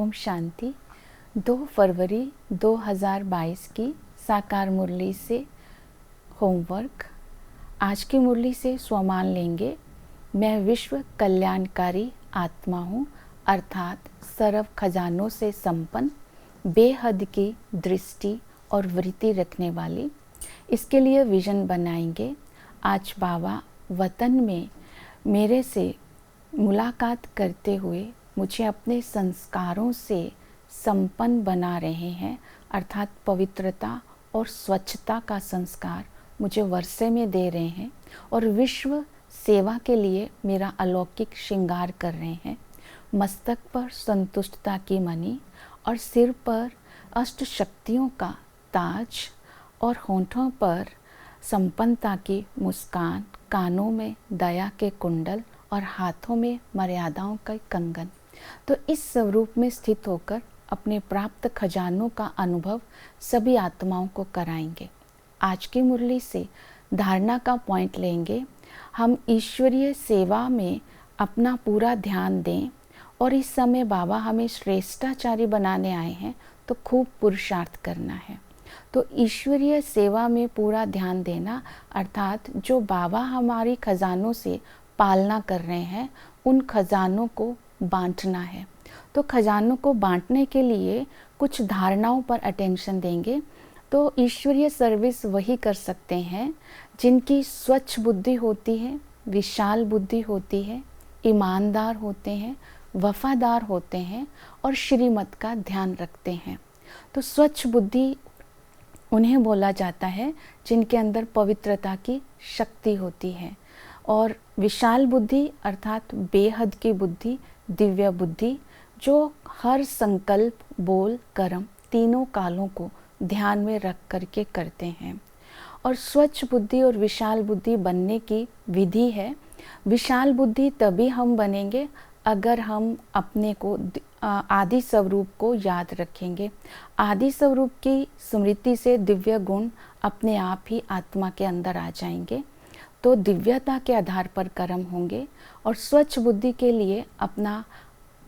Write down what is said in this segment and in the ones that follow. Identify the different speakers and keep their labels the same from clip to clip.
Speaker 1: ओम शांति। 2 फरवरी 2022 की साकार मुरली से होमवर्क। आज की मुरली से स्वमान लेंगे, मैं विश्व कल्याणकारी आत्मा हूँ, अर्थात सर्व खजानों से संपन्न, बेहद की दृष्टि और वृत्ति रखने वाली। इसके लिए विजन बनाएंगे। आज बाबा वतन में मेरे से मुलाकात करते हुए मुझे अपने संस्कारों से संपन्न बना रहे हैं, अर्थात पवित्रता और स्वच्छता का संस्कार मुझे वर्षे में दे रहे हैं और विश्व सेवा के लिए मेरा अलौकिक श्रृंगार कर रहे हैं। मस्तक पर संतुष्टता की मणि और सिर पर अष्ट शक्तियों का ताज और होंठों पर संपन्नता की मुस्कान, कानों में दया के कुंडल और हाथों में मर्यादाओं का कंगन। तो इस स्वरूप में स्थित होकर अपने प्राप्त खजानों का अनुभव सभी आत्माओं को कराएंगे। आज की मुरली से धारणा का पॉइंट लेंगे। हम ईश्वरीय सेवा में अपना पूरा ध्यान दें और इस समय बाबा हमें श्रेष्ठाचारी बनाने आए हैं, तो खूब पुरुषार्थ करना है। तो ईश्वरीय सेवा में पूरा ध्यान देना, अर्थात जो बाबा हमारी खजानों से पालना कर रहे हैं उन खजानों को बांटना है। तो खजानों को बांटने के लिए कुछ धारणाओं पर अटेंशन देंगे। तो ईश्वरीय सर्विस वही कर सकते हैं जिनकी स्वच्छ बुद्धि होती है, विशाल बुद्धि होती है, ईमानदार होते हैं, वफादार होते हैं और श्रीमत का ध्यान रखते हैं। तो स्वच्छ बुद्धि उन्हें बोला जाता है जिनके अंदर पवित्रता की शक्ति होती है, और विशाल बुद्धि अर्थात बेहद की बुद्धि, दिव्य बुद्धि, जो हर संकल्प, बोल, कर्म तीनों कालों को ध्यान में रख करके करते हैं। और स्वच्छ बुद्धि और विशाल बुद्धि बनने की विधि है। विशाल बुद्धि तभी हम बनेंगे अगर हम अपने को आदि स्वरूप को याद रखेंगे। आदि स्वरूप की स्मृति से दिव्य गुण अपने आप ही आत्मा के अंदर आ जाएंगे। तो दिव्यता के आधार पर कर्म होंगे। और स्वच्छ बुद्धि के लिए अपना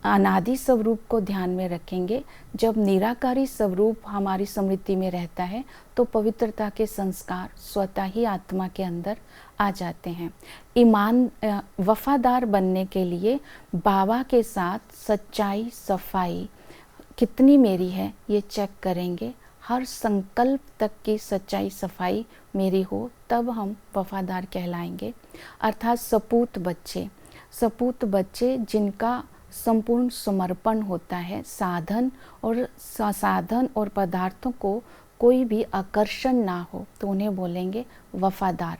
Speaker 1: अनादि स्वरूप को ध्यान में रखेंगे। जब निराकारी स्वरूप हमारी स्मृति में रहता है तो पवित्रता के संस्कार स्वतः ही आत्मा के अंदर आ जाते हैं। वफादार बनने के लिए बाबा के साथ सच्चाई, सफाई कितनी मेरी है ये चेक करेंगे। हर संकल्प तक की सच्चाई, सफाई मेरी हो, तब हम वफादार कहलाएंगे। अर्थात सपूत बच्चे जिनका संपूर्ण समर्पण होता है, साधन और पदार्थों को कोई भी आकर्षण ना हो, तो उन्हें बोलेंगे वफादार।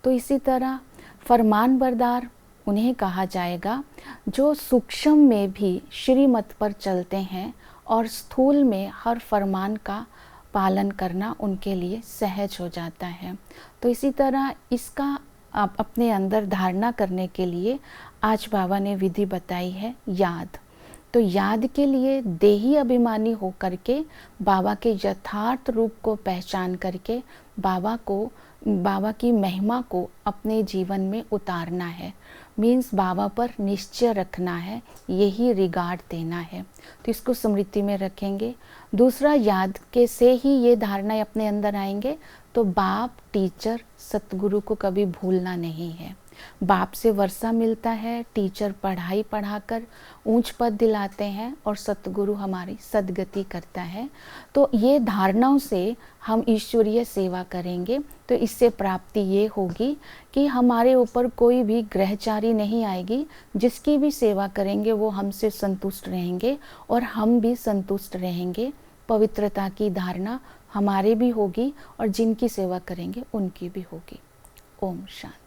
Speaker 1: तो इसी तरह फरमानबरदार उन्हें कहा जाएगा जो सूक्ष्म में भी श्रीमत पर चलते हैं और स्थूल में हर फरमान का पालन करना उनके लिए सहज हो जाता है। तो इसी तरह इसका आप अपने अंदर धारणा करने के लिए आज बाबा ने विधि बताई है, याद। तो याद के लिए देही अभिमानी होकर के बाबा के यथार्थ रूप को पहचान करके बाबा की महिमा को अपने जीवन में उतारना है। मीन्स बाबा पर निश्चय रखना है, यही रिगार्ड देना है। तो इसको स्मृति में रखेंगे। दूसरा, याद के से ही ये धारणाएं अपने अंदर आएंगे। तो बाप, टीचर, सतगुरु को कभी भूलना नहीं है। बाप से वर्षा मिलता है, टीचर पढ़ाई पढ़ाकर ऊंच पद दिलाते हैं और सतगुरु हमारी सदगति करता है। तो ये धारणाओं से हम ईश्वरीय सेवा करेंगे। तो इससे प्राप्ति ये होगी कि हमारे ऊपर कोई भी ग्रहचारी नहीं आएगी। जिसकी भी सेवा करेंगे वो हमसे संतुष्ट रहेंगे और हम भी संतुष्ट रहेंगे। पवित्रता की धारणा हमारे भी होगी और जिनकी सेवा करेंगे उनकी भी होगी। ओम शांति।